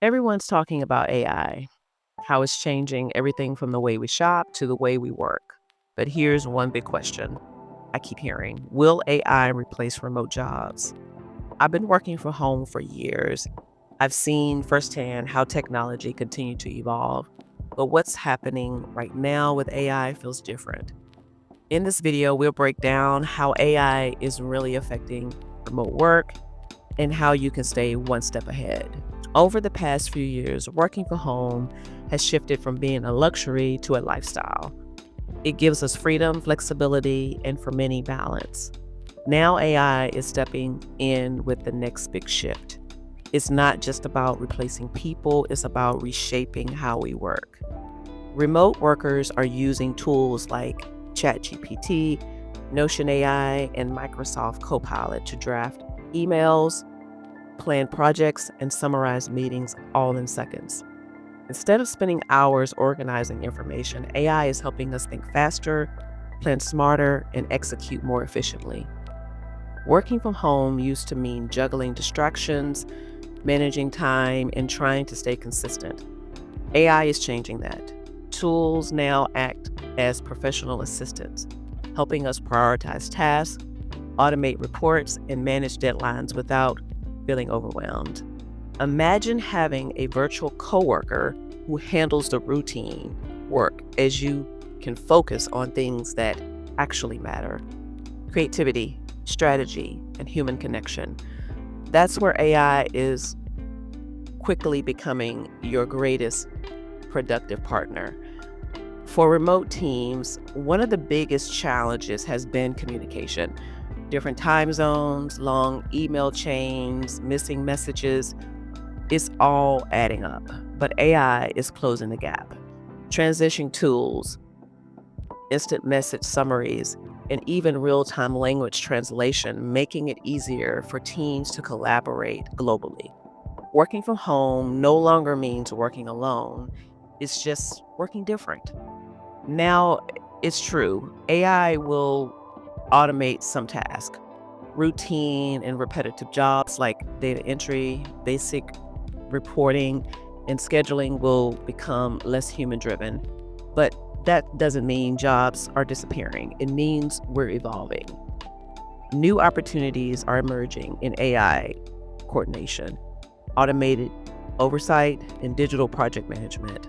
Everyone's talking about AI, how it's changing everything from the way we shop to the way we work. But here's one big question I keep hearing. Will AI replace remote jobs? I've been working from home for years. I've seen firsthand how technology continues to evolve. But what's happening right now with AI feels different. In this video, we'll break down how AI is really affecting remote work and how you can stay one step ahead. Over the past few years, working from home has shifted from being a luxury to a lifestyle. It gives us freedom, flexibility, and for many, balance. Now, AI is stepping in with the next big shift. It's not just about replacing people, it's about reshaping how we work. Remote workers are using tools like ChatGPT, Notion AI, and Microsoft Copilot to draft emails, plan projects, and summarize meetings all in seconds. Instead of spending hours organizing information, AI is helping us think faster, plan smarter, and execute more efficiently. Working from home used to mean juggling distractions, managing time, and trying to stay consistent. AI is changing that. Tools now act as professional assistants, helping us prioritize tasks, automate reports, and manage deadlines without feeling overwhelmed. Imagine having a virtual coworker who handles the routine work as you can focus on things that actually matter: creativity, strategy, and human connection. That's where AI is quickly becoming your greatest productive partner. For remote teams, one of the biggest challenges has been communication. Different time zones, long email chains, missing messages, it's all adding up. But AI is closing the gap. Transition tools, instant message summaries, and even real-time language translation, making it easier for teams to collaborate globally. Working from home no longer means working alone. It's just working different. Now, it's true, AI will automate some tasks. Routine and repetitive jobs like data entry, basic reporting, and scheduling will become less human driven. But that doesn't mean jobs are disappearing. It means we're evolving. New opportunities are emerging in AI coordination, automated oversight, and digital project management.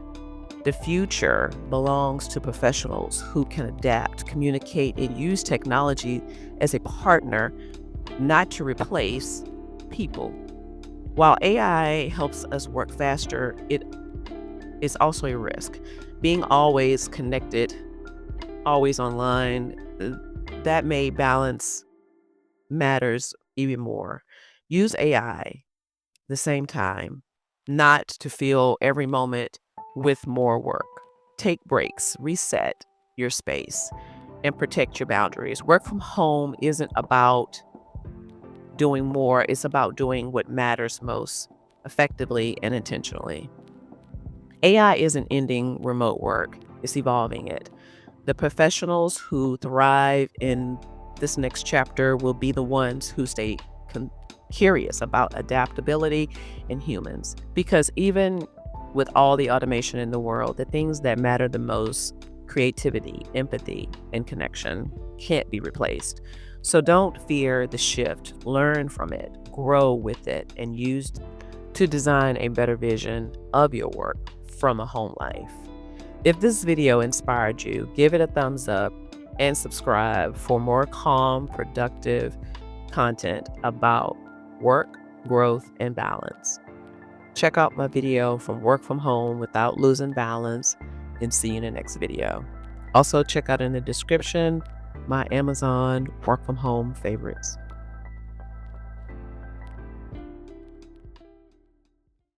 The future belongs to professionals who can adapt, communicate, and use technology as a partner, not to replace people. While AI helps us work faster, it is also a risk. Being always connected, always online, that may balance matters even more. Use AI the same time, not to fill every moment with more work. Take breaks, reset your space, and protect your boundaries. Work from home isn't about doing more, it's about doing what matters most effectively and intentionally. AI isn't ending remote work, it's evolving it. The professionals who thrive in this next chapter will be the ones who stay curious about adaptability and humans. Because even with all the automation in the world, the things that matter the most, creativity, empathy, and connection, can't be replaced. So don't fear the shift, learn from it, grow with it, and use to design a better vision of your work from a home life. If this video inspired you, give it a thumbs up and subscribe for more calm, productive content about work, growth, and balance. Check out my video from Work From Home Without Losing Balance, and see you in the next video. Also, check out in the description my Amazon work from home favorites.